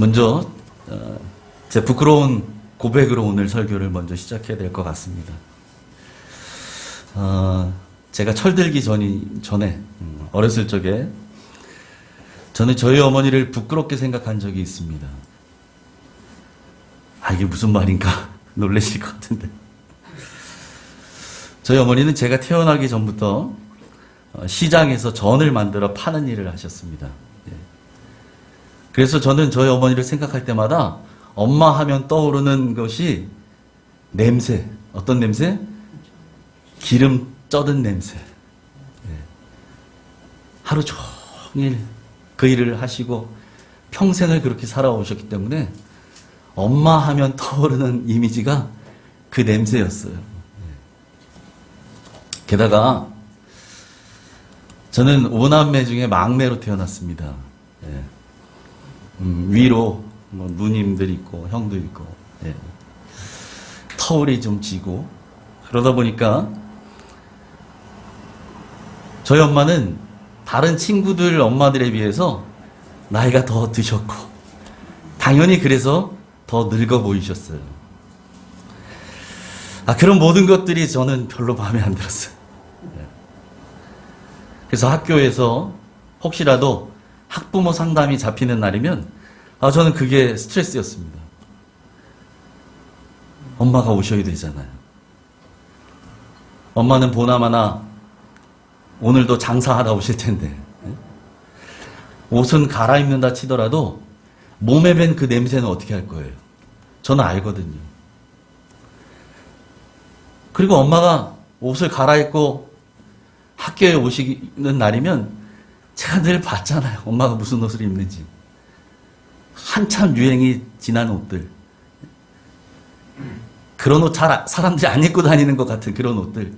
먼저 제 부끄러운 고백으로 오늘 설교를 먼저 시작해야 될 것 같습니다. 제가 철들기 전에 어렸을 적에 저는 저희 어머니를 부끄럽게 생각한 적이 있습니다. 이게 무슨 말인가 놀라실 것 같은데, 저희 어머니는 제가 태어나기 전부터 시장에서 전을 만들어 파는 일을 하셨습니다. 그래서 저는 저희 어머니를 생각할 때마다 엄마 하면 떠오르는 것이 냄새. 어떤 냄새? 기름 쪄든 냄새. 하루 종일 그 일을 하시고 평생을 그렇게 살아오셨기 때문에 엄마 하면 떠오르는 이미지가 그 냄새였어요. 게다가 저는 5남매 중에 막내로 태어났습니다. 위로 누님들 있고 형도 있고, 터울이 좀 지고, 그러다 보니까 저희 엄마는 다른 친구들 엄마들에 비해서 나이가 더 드셨고, 당연히 그래서 더 늙어 보이셨어요. 그런 모든 것들이 저는 별로 마음에 안 들었어요. 그래서 학교에서 혹시라도 학부모 상담이 잡히는 날이면 저는 그게 스트레스였습니다. 엄마가 오셔야 되잖아요. 엄마는 보나마나 오늘도 장사하다 오실 텐데, 옷은 갈아입는다 치더라도 몸에 밴 그 냄새는 어떻게 할 거예요? 저는 알거든요. 그리고 엄마가 옷을 갈아입고 학교에 오시는 날이면 제가 늘 봤잖아요. 엄마가 무슨 옷을 입는지. 한참 유행이 지난 옷들. 그런 옷 잘 사람들이 안 입고 다니는 것 같은 그런 옷들.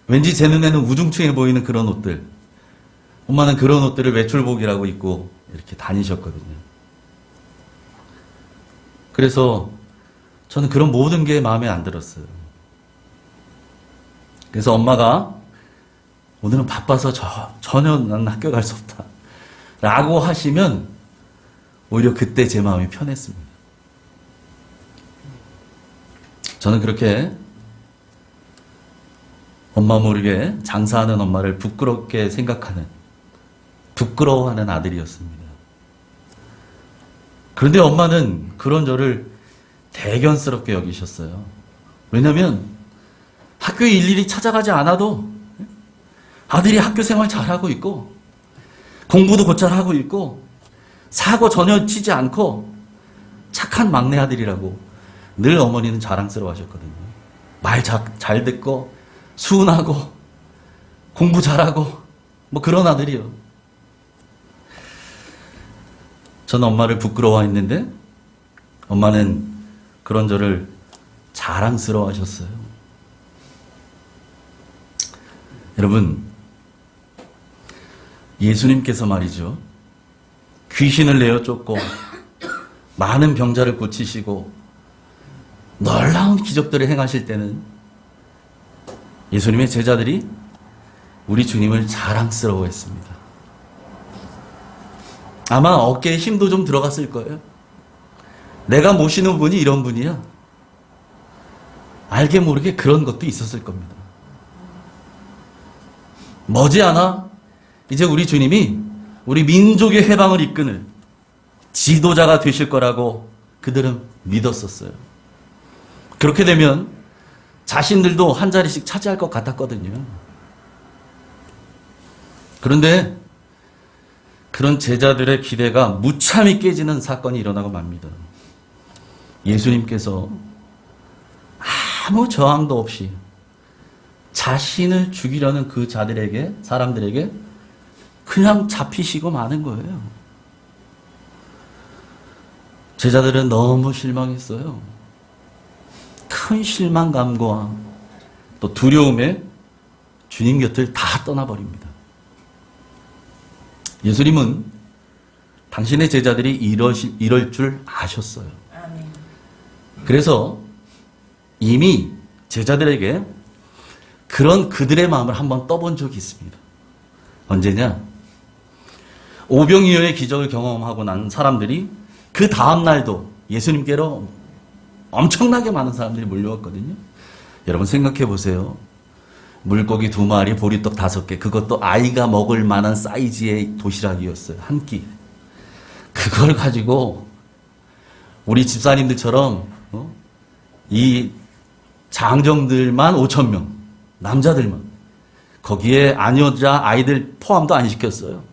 왠지 제 눈에는 우중충해 보이는 그런 옷들. 엄마는 그런 옷들을 외출복이라고 입고 이렇게 다니셨거든요. 그래서 저는 그런 모든 게 마음에 안 들었어요. 그래서 엄마가 오늘은 바빠서 전혀 난 학교 갈 수 없다 라고 하시면 오히려 그때 제 마음이 편했습니다. 저는 그렇게 엄마 모르게 장사하는 엄마를 부끄럽게 생각하는, 부끄러워하는 아들이었습니다. 그런데 엄마는 그런 저를 대견스럽게 여기셨어요. 왜냐하면 학교에 일일이 찾아가지 않아도 아들이 학교 생활 잘하고 있고 공부도 곧잘 하고 있고 사고 전혀 치지 않고 착한 막내 아들이라고 늘 어머니는 자랑스러워 하셨거든요. 말 잘 듣고 순하고 공부 잘하고 그런 아들이요. 저는 엄마를 부끄러워했는데 엄마는 그런 저를 자랑스러워 하셨어요. 여러분, 예수님께서 말이죠, 귀신을 내어 쫓고 많은 병자를 고치시고 놀라운 기적들을 행하실 때는 예수님의 제자들이 우리 주님을 자랑스러워했습니다. 아마 어깨에 힘도 좀 들어갔을 거예요. 내가 모시는 분이 이런 분이야. 알게 모르게 그런 것도 있었을 겁니다. 머지않아 이제 우리 주님이 우리 민족의 해방을 이끄는 지도자가 되실 거라고 그들은 믿었었어요. 그렇게 되면 자신들도 한 자리씩 차지할 것 같았거든요. 그런데 그런 제자들의 기대가 무참히 깨지는 사건이 일어나고 맙니다. 예수님께서 아무 저항도 없이 자신을 죽이려는 그 사람들에게 그냥 잡히시고 마는 거예요. 제자들은 너무 실망했어요. 큰 실망감과 또 두려움에 주님 곁을 다 떠나버립니다. 예수님은 당신의 제자들이 이럴 줄 아셨어요. 그래서 이미 제자들에게 그런 그들의 마음을 한번 떠본 적이 있습니다. 언제냐? 오병이어의 기적을 경험하고 난 사람들이 그 다음날도 예수님께로 엄청나게 많은 사람들이 몰려왔거든요. 여러분 생각해 보세요. 물고기 2마리, 보리떡 5개, 그것도 아이가 먹을 만한 사이즈의 도시락이었어요. 한 끼. 그걸 가지고 우리 집사님들처럼 이 장정들만 5,000명, 남자들만. 거기에 아녀자 아이들 포함도 안 시켰어요.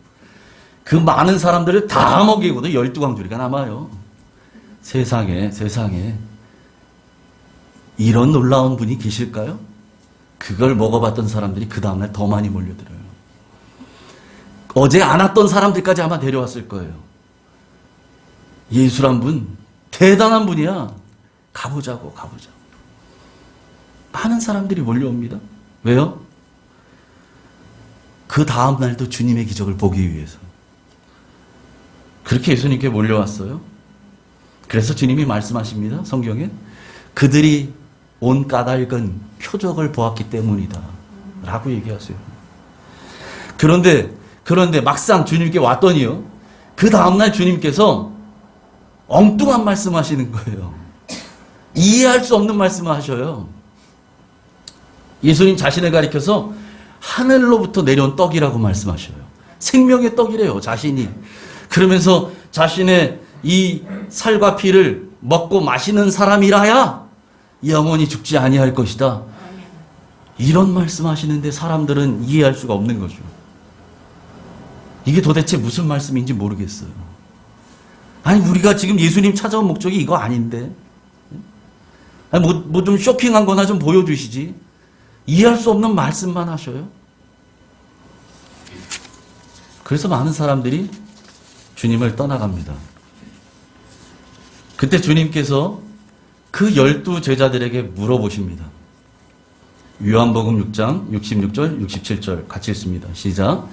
그 많은 사람들을 다 먹이고도 12광주리가 남아요. 세상에 이런 놀라운 분이 계실까요? 그걸 먹어봤던 사람들이 그 다음날 더 많이 몰려들어요. 어제 안 왔던 사람들까지 아마 데려왔을 거예요. 예수란 분, 대단한 분이야. 가보자고. 많은 사람들이 몰려옵니다. 왜요? 그 다음날도 주님의 기적을 보기 위해서. 그렇게 예수님께 몰려왔어요. 그래서 주님이 말씀하십니다. 성경에 그들이 온 까닭은 표적을 보았기 때문이다 라고 얘기하세요. 그런데 막상 주님께 왔더니요, 그 다음날 주님께서 엉뚱한 말씀하시는 거예요. 이해할 수 없는 말씀을 하셔요. 예수님 자신을 가리켜서 하늘로부터 내려온 떡이라고 말씀하셔요. 생명의 떡이래요, 자신이. 그러면서 자신의 이 살과 피를 먹고 마시는 사람이라야 영원히 죽지 아니할 것이다. 이런 말씀하시는데 사람들은 이해할 수가 없는 거죠. 이게 도대체 무슨 말씀인지 모르겠어요. 아니, 우리가 지금 예수님 찾아온 목적이 이거 아닌데. 아니, 뭐 좀 쇼킹한 거나 좀 보여주시지. 이해할 수 없는 말씀만 하셔요. 그래서 많은 사람들이 주님을 떠나갑니다. 그때 주님께서 그 12 제자들에게 물어보십니다. 요한복음 6장 66절 67절 같이 읽습니다. 시작.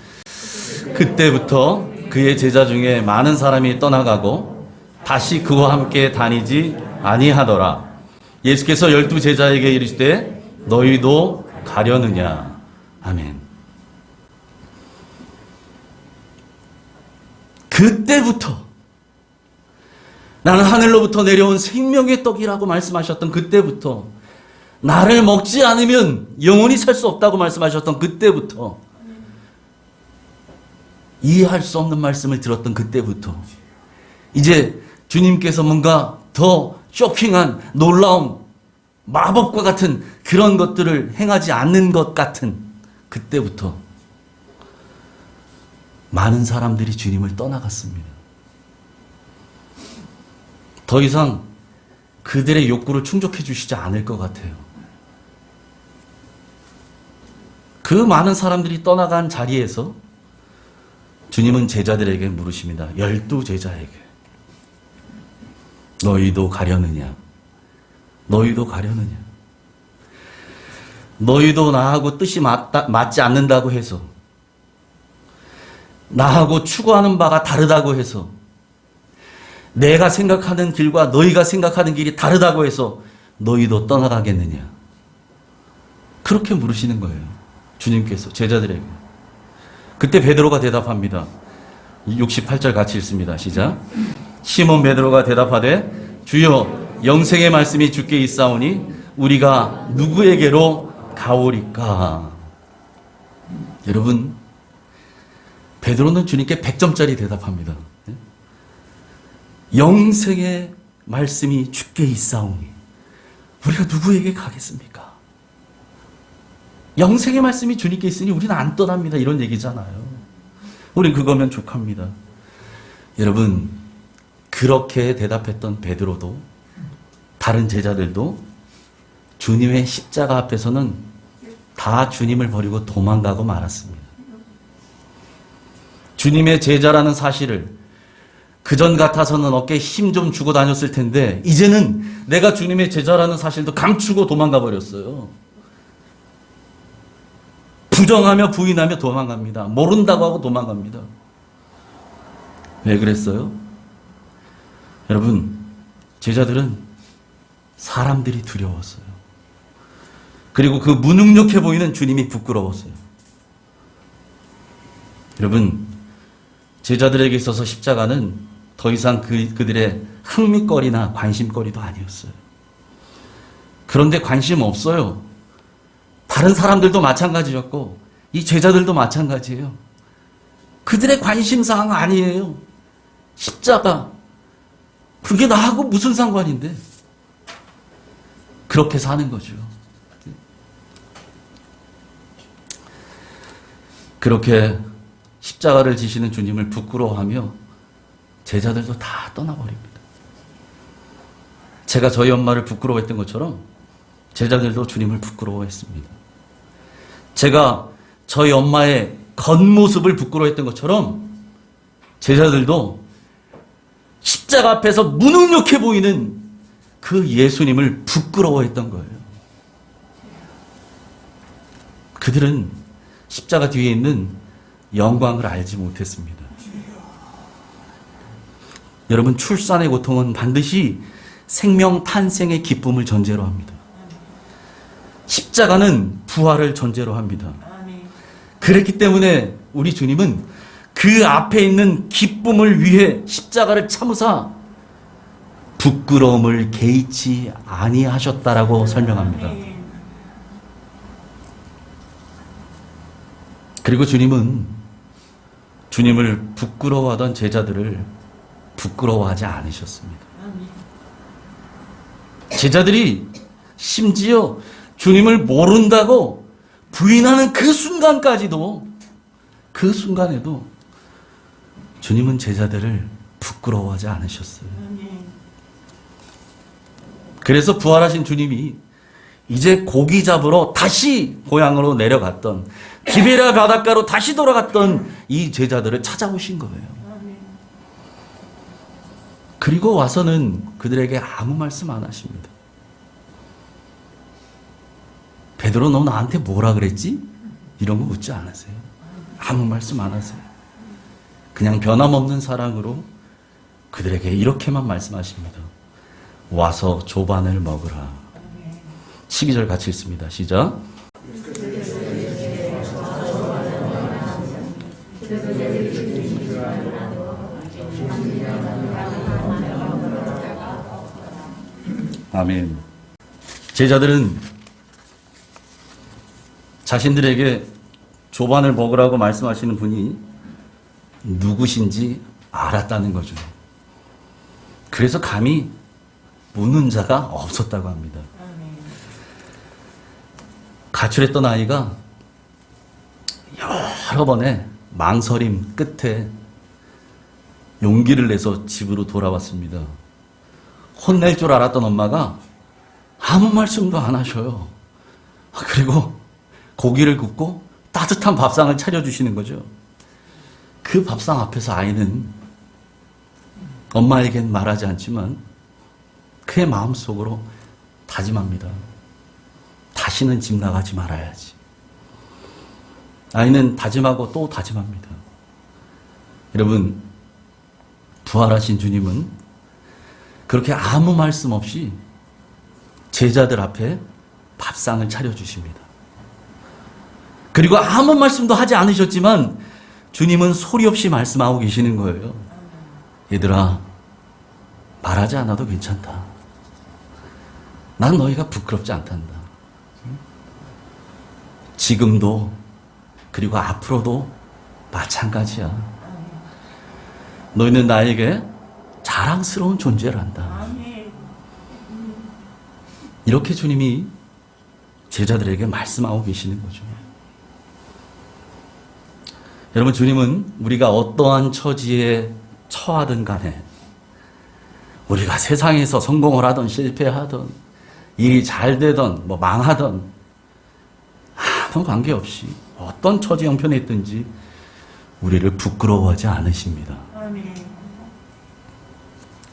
그때부터 그의 제자 중에 많은 사람이 떠나가고 다시 그와 함께 다니지 아니하더라. 예수께서 12 제자에게 이르시되 너희도 가려느냐. 아멘. 그때부터 나는 하늘로부터 내려온 생명의 떡이라고 말씀하셨던 그때부터, 나를 먹지 않으면 영원히 살 수 없다고 말씀하셨던 그때부터, 이해할 수 없는 말씀을 들었던 그때부터, 이제 주님께서 뭔가 더 쇼킹한 놀라운 마법과 같은 그런 것들을 행하지 않는 것 같은 그때부터 많은 사람들이 주님을 떠나갔습니다. 더 이상 그들의 욕구를 충족해 주시지 않을 것 같아요. 그 많은 사람들이 떠나간 자리에서 주님은 제자들에게 물으십니다. 12 제자에게. 너희도 가려느냐? 너희도 가려느냐? 너희도 나하고 뜻이 맞지 않는다고 해서, 나하고 추구하는 바가 다르다고 해서, 내가 생각하는 길과 너희가 생각하는 길이 다르다고 해서 너희도 떠나가겠느냐? 그렇게 물으시는 거예요. 주님께서 제자들에게. 그때 베드로가 대답합니다. 68절 같이 읽습니다. 시작. 시몬 베드로가 대답하되 주여 영생의 말씀이 주께 있사오니 우리가 누구에게로 가오리까? 여러분, 베드로는 주님께 100점짜리 대답합니다. 영생의 말씀이 주께 있사오니 우리가 누구에게 가겠습니까? 영생의 말씀이 주님께 있으니 우리는 안 떠납니다. 이런 얘기잖아요. 우린 그거면 족합니다. 여러분, 그렇게 대답했던 베드로도, 다른 제자들도 주님의 십자가 앞에서는 다 주님을 버리고 도망가고 말았습니다. 주님의 제자라는 사실을 그전 같아서는 어깨에 힘 좀 주고 다녔을 텐데 이제는 내가 주님의 제자라는 사실도 감추고 도망가 버렸어요. 부정하며 부인하며 도망갑니다. 모른다고 하고 도망갑니다. 왜 그랬어요? 여러분, 제자들은 사람들이 두려웠어요. 그리고 그 무능력해 보이는 주님이 부끄러웠어요. 여러분, 제자들에게 있어서 십자가는 더 이상 그들의 흥미거리나 관심거리도 아니었어요. 그런데 관심 없어요. 다른 사람들도 마찬가지였고 이 제자들도 마찬가지예요. 그들의 관심사항 아니에요. 십자가. 그게 나하고 무슨 상관인데. 그렇게 사는 거죠. 그렇게 십자가를 지시는 주님을 부끄러워하며 제자들도 다 떠나버립니다. 제가 저희 엄마를 부끄러워했던 것처럼 제자들도 주님을 부끄러워했습니다. 제가 저희 엄마의 겉모습을 부끄러워했던 것처럼 제자들도 십자가 앞에서 무능력해 보이는 그 예수님을 부끄러워했던 거예요. 그들은 십자가 뒤에 있는 영광을 알지 못했습니다. 여러분, 출산의 고통은 반드시 생명 탄생의 기쁨을 전제로 합니다. 십자가는 부활을 전제로 합니다. 그렇기 때문에 우리 주님은 그 앞에 있는 기쁨을 위해 십자가를 참으사 부끄러움을 개의치 아니하셨다라고 설명합니다. 그리고 주님은 주님을 부끄러워하던 제자들을 부끄러워하지 않으셨습니다. 제자들이 심지어 주님을 모른다고 부인하는 그 순간까지도, 그 순간에도 주님은 제자들을 부끄러워하지 않으셨어요. 그래서 부활하신 주님이 이제 고기 잡으러 다시 고향으로 내려갔던, 기베랴 바닷가로 다시 돌아갔던 이 제자들을 찾아오신 거예요. 그리고 와서는 그들에게 아무 말씀 안 하십니다. 베드로, 너 나한테 뭐라 그랬지? 이런 거 묻지 않으세요. 아무 말씀 안 하세요. 그냥 변함없는 사랑으로 그들에게 이렇게만 말씀하십니다. 와서 조반을 먹으라. 12절 같이 읽습니다. 시작. 아멘. 제자들은 자신들에게 조반을 먹으라고 말씀하시는 분이 누구신지 알았다는 거죠. 그래서 감히 묻는 자가 없었다고 합니다. 가출했던 아이가 여러 번의 망설임 끝에 용기를 내서 집으로 돌아왔습니다. 혼낼 줄 알았던 엄마가 아무 말씀도 안 하셔요. 그리고 고기를 굽고 따뜻한 밥상을 차려주시는 거죠. 그 밥상 앞에서 아이는 엄마에겐 말하지 않지만 그의 마음속으로 다짐합니다. 다시는 집 나가지 말아야지. 아이는 다짐하고 또 다짐합니다. 여러분, 부활하신 주님은 그렇게 아무 말씀 없이 제자들 앞에 밥상을 차려주십니다. 그리고 아무 말씀도 하지 않으셨지만 주님은 소리 없이 말씀하고 계시는 거예요. 얘들아, 말하지 않아도 괜찮다. 난 너희가 부끄럽지 않단다. 지금도 그리고 앞으로도 마찬가지야. 너희는 나에게 자랑스러운 존재란다. 이렇게 주님이 제자들에게 말씀하고 계시는 거죠. 여러분, 주님은 우리가 어떠한 처지에 처하든 간에, 우리가 세상에서 성공을 하든 실패하든 일이 잘 되든 뭐 망하든 아무 관계없이 어떤 처지 형편에 있든지 우리를 부끄러워하지 않으십니다.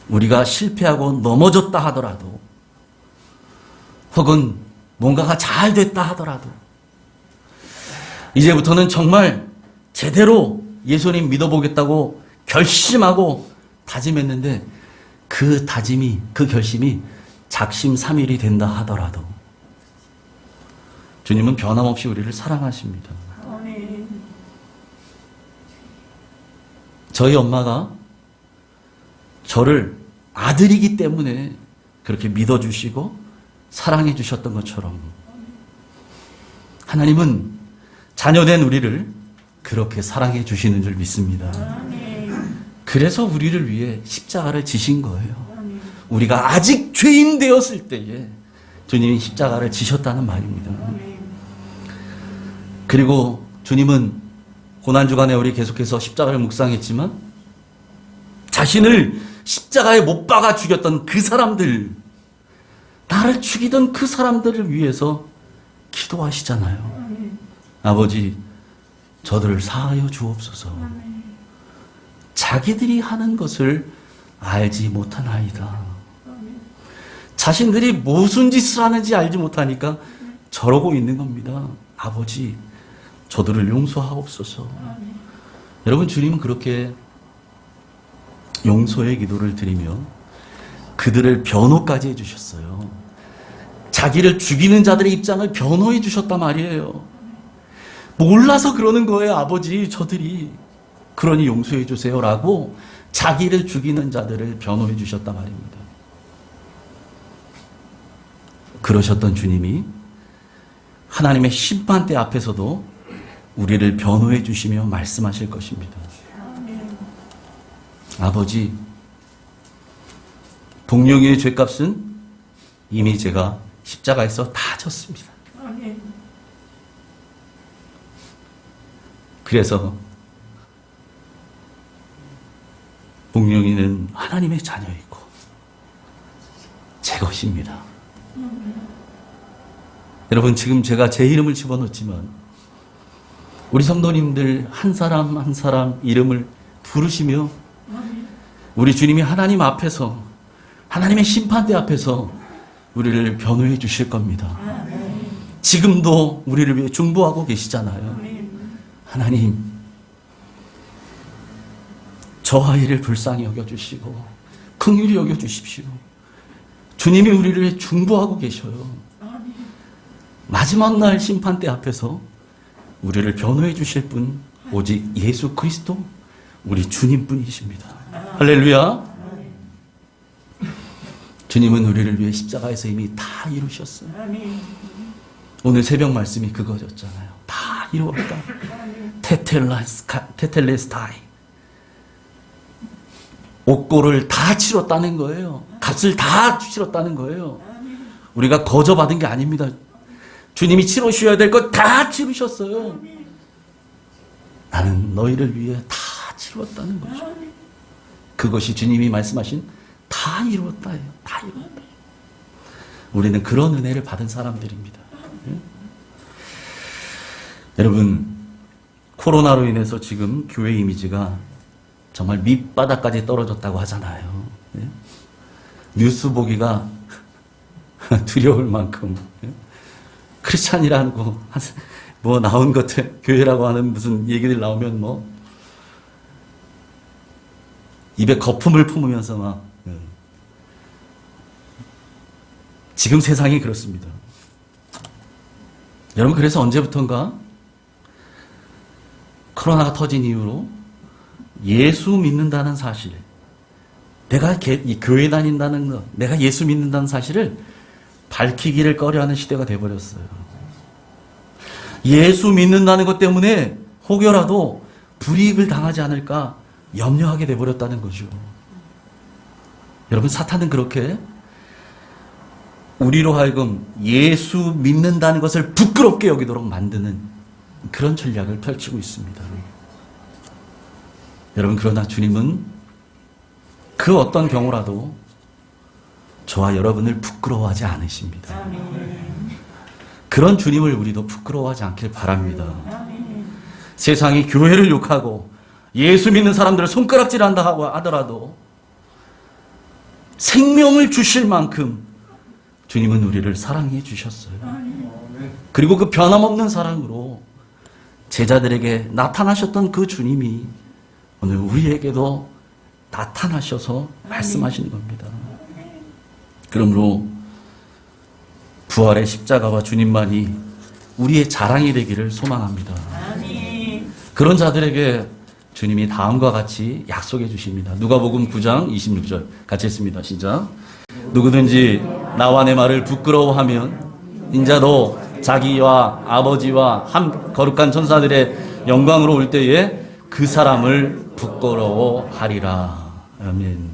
우리가 실패하고 넘어졌다 하더라도, 혹은 뭔가가 잘 됐다 하더라도, 이제부터는 정말 제대로 예수님 믿어보겠다고 결심하고 다짐했는데 그 다짐이, 그 결심이 작심삼일이 된다 하더라도 주님은 변함없이 우리를 사랑하십니다. 저희 엄마가 저를 아들이기 때문에 그렇게 믿어주시고 사랑해 주셨던 것처럼 하나님은 자녀된 우리를 그렇게 사랑해 주시는 줄 믿습니다. 그래서 우리를 위해 십자가를 지신 거예요. 우리가 아직 죄인 되었을 때에 주님이 십자가를 지셨다는 말입니다. 그리고 주님은 고난주간에 우리 계속해서 십자가를 묵상했지만 자신을 십자가에 못 박아 죽였던 그 사람들, 나를 죽이던 그 사람들을 위해서 기도하시잖아요. 아버지, 저들을 사하여 주옵소서. 자기들이 하는 것을 알지 못하나이다. 자신들이 무슨 짓을 하는지 알지 못하니까 저러고 있는 겁니다. 아버지, 저들을 용서하옵소서. 여러분, 주님은 그렇게 용서의 기도를 드리며 그들을 변호까지 해주셨어요. 자기를 죽이는 자들의 입장을 변호해 주셨단 말이에요. 몰라서 그러는 거예요. 아버지, 저들이 그러니 용서해 주세요라고 자기를 죽이는 자들을 변호해 주셨단 말입니다. 그러셨던 주님이 하나님의 심판대 앞에서도 우리를 변호해 주시며 말씀하실 것입니다. 아버지, 동령의 죄값은 이미 제가 십자가에서 다 졌습니다. 그래서 동령이는 하나님의 자녀이고 제 것입니다. 여러분, 지금 제가 제 이름을 집어넣지만 우리 성도님들 한 사람 한 사람 이름을 부르시며 우리 주님이 하나님 앞에서, 하나님의 심판대 앞에서 우리를 변호해 주실 겁니다. 지금도 우리를 위해 중보하고 계시잖아요. 하나님, 저 아이를 불쌍히 여겨주시고 긍휼히 여겨주십시오. 주님이 우리를 위해 중보하고 계셔요. 마지막 날 심판대 앞에서 우리를 변호해 주실 분 오직 예수 그리스도 우리 주님뿐이십니다. 할렐루야. 주님은 우리를 위해 십자가에서 이미 다 이루셨어요. 오늘 새벽 말씀이 그거였잖아요. 다 이루었다. 테텔레스타이. 옥고를 다 치렀다는 거예요. 값을 다 치렀다는 거예요. 우리가 거저 받은 게 아닙니다. 주님이 치르셔야 될 것 다 치르셨어요. 나는 너희를 위해 다 치루었다는 거죠. 그것이 주님이 말씀하신 다 이루었다예요. 다 이루었다. 우리는 그런 은혜를 받은 사람들입니다. 여러분, 코로나로 인해서 지금 교회 이미지가 정말 밑바닥까지 떨어졌다고 하잖아요. 뉴스 보기가 두려울 만큼 크리스찬이라는 거 뭐 나온 것들, 교회라고 하는 무슨 얘기들 나오면 뭐 입에 거품을 품으면서 막 지금 세상이 그렇습니다. 여러분, 그래서 언제부턴가 코로나가 터진 이후로 예수 믿는다는 사실, 내가 교회 다닌다는 것, 내가 예수 믿는다는 사실을 밝히기를 꺼려하는 시대가 돼버렸어요. 예수 믿는다는 것 때문에 혹여라도 불이익을 당하지 않을까 염려하게 돼버렸다는 거죠. 여러분, 사탄은 그렇게 우리로 하여금 예수 믿는다는 것을 부끄럽게 여기도록 만드는 그런 전략을 펼치고 있습니다. 여러분, 그러나 주님은 그 어떤 경우라도 저와 여러분을 부끄러워하지 않으십니다. 그런 주님을 우리도 부끄러워하지 않길 바랍니다. 세상이 교회를 욕하고 예수 믿는 사람들을 손가락질한다 하더라도 생명을 주실 만큼 주님은 우리를 사랑해 주셨어요. 그리고 그 변함없는 사랑으로 제자들에게 나타나셨던 그 주님이 오늘 우리에게도 나타나셔서 말씀하시는 겁니다. 그러므로 부활의 십자가와 주님만이 우리의 자랑이 되기를 소망합니다. 그런 자들에게 주님이 다음과 같이 약속해 주십니다. 누가복음 9장 26절 같이 했습니다. 시작. 누구든지 나와 내 말을 부끄러워하면 인자도 자기와 아버지와 한 거룩한 천사들의 영광으로 올 때에 그 사람을 부끄러워하리라. 아멘.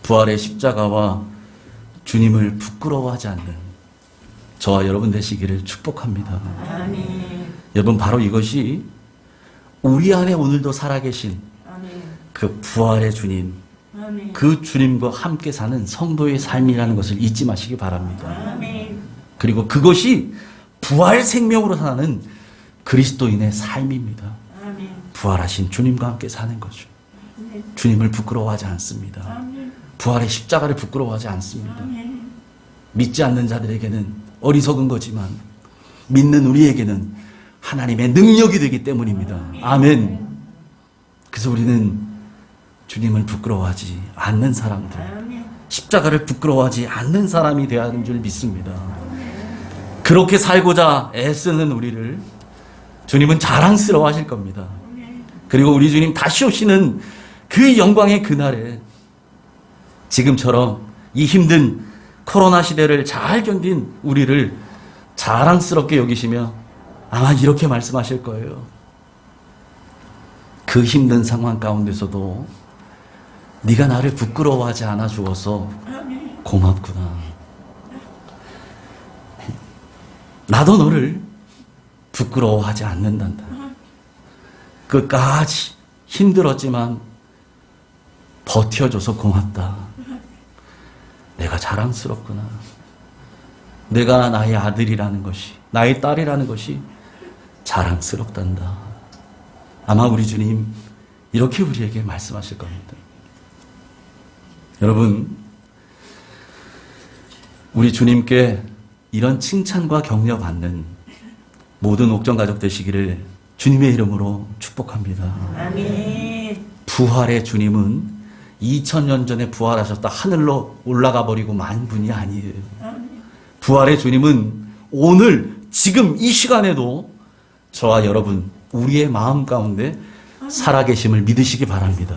부활의 십자가와 주님을 부끄러워하지 않는 저와 여러분 되시기를 축복합니다. 아멘. 여러분, 바로 이것이 우리 안에 오늘도 살아계신 아멘. 그 부활의 주님, 아멘. 그 주님과 함께 사는 성도의 삶이라는 것을 잊지 마시기 바랍니다. 아멘. 그리고 그것이 부활 생명으로 사는 그리스도인의 삶입니다. 아멘. 부활하신 주님과 함께 사는 거죠. 주님을 부끄러워하지 않습니다. 아멘. 부활의 십자가를 부끄러워하지 않습니다. 아멘. 믿지 않는 자들에게는 어리석은 거지만 믿는 우리에게는 하나님의 능력이 되기 때문입니다. 아멘. 그래서 우리는 주님을 부끄러워하지 않는 사람들, 아멘. 십자가를 부끄러워하지 않는 사람이 되어야 하는 줄 믿습니다. 그렇게 살고자 애쓰는 우리를 주님은 자랑스러워 하실 겁니다. 그리고 우리 주님 다시 오시는 그 영광의 그날에 지금처럼 이 힘든 코로나 시대를 잘 견딘 우리를 자랑스럽게 여기시며 아마 이렇게 말씀하실 거예요. 그 힘든 상황 가운데서도 네가 나를 부끄러워하지 않아 주어서 고맙구나. 나도 너를 부끄러워하지 않는단다. 끝까지 힘들었지만 버텨줘서 고맙다. 내가 자랑스럽구나. 내가 나의 아들이라는 것이, 나의 딸이라는 것이 자랑스럽단다. 아마 우리 주님 이렇게 우리에게 말씀하실 겁니다. 여러분, 우리 주님께 이런 칭찬과 격려받는 모든 옥정 가족 되시기를 주님의 이름으로 축복합니다. 아멘. 부활의 주님은 2000년 전에 부활하셨다 하늘로 올라가 버리고 만 분이 아니에요. 부활의 주님은 오늘 지금 이 시간에도 저와 여러분 우리의 마음 가운데 살아계심을 믿으시기 바랍니다.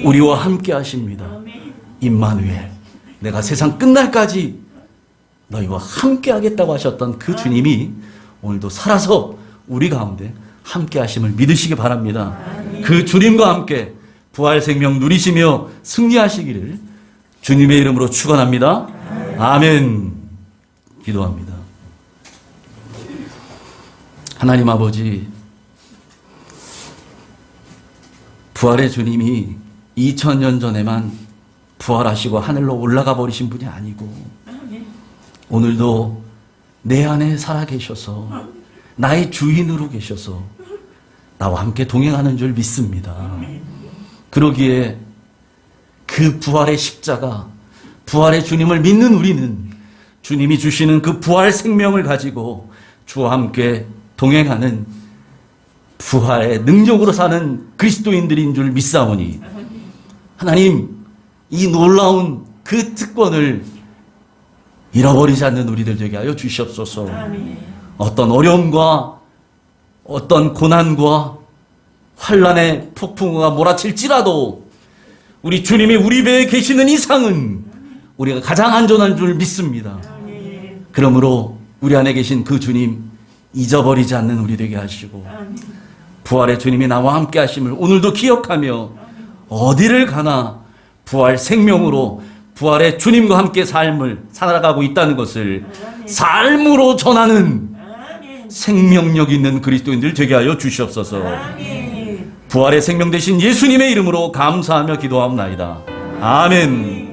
우리와 함께 하십니다. 임마누엘, 내가 세상 끝날까지 너희와 함께 하겠다고 하셨던 그 주님이 오늘도 살아서 우리 가운데 함께 하심을 믿으시기 바랍니다. 그 주님과 함께 부활 생명 누리시며 승리하시기를 주님의 이름으로 축원합니다. 아멘. 기도합니다. 하나님 아버지, 부활의 주님이 2000년 전에만 부활하시고 하늘로 올라가 버리신 분이 아니고 오늘도 내 안에 살아계셔서 나의 주인으로 계셔서 나와 함께 동행하는 줄 믿습니다. 그러기에 그 부활의 십자가, 부활의 주님을 믿는 우리는 주님이 주시는 그 부활 생명을 가지고 주와 함께 동행하는 부활의 능력으로 사는 그리스도인들인 줄 믿사오니 하나님, 이 놀라운 그 특권을 잃어버리지 않는 우리들 되게 하여 주시옵소서. 어떤 어려움과 어떤 고난과 환난의 폭풍우가 몰아칠지라도 우리 주님이 우리 배에 계시는 이상은 우리가 가장 안전한 줄 믿습니다. 그러므로 우리 안에 계신 그 주님 잊어버리지 않는 우리 되게 하시고 부활의 주님이 나와 함께 하심을 오늘도 기억하며 어디를 가나 부활 생명으로 부활의 주님과 함께 삶을 살아가고 있다는 것을 삶으로 전하는 생명력 있는 그리스도인들 되게 하여 주시옵소서. 부활의 생명 되신 예수님의 이름으로 감사하며 기도하옵나이다. 아멘.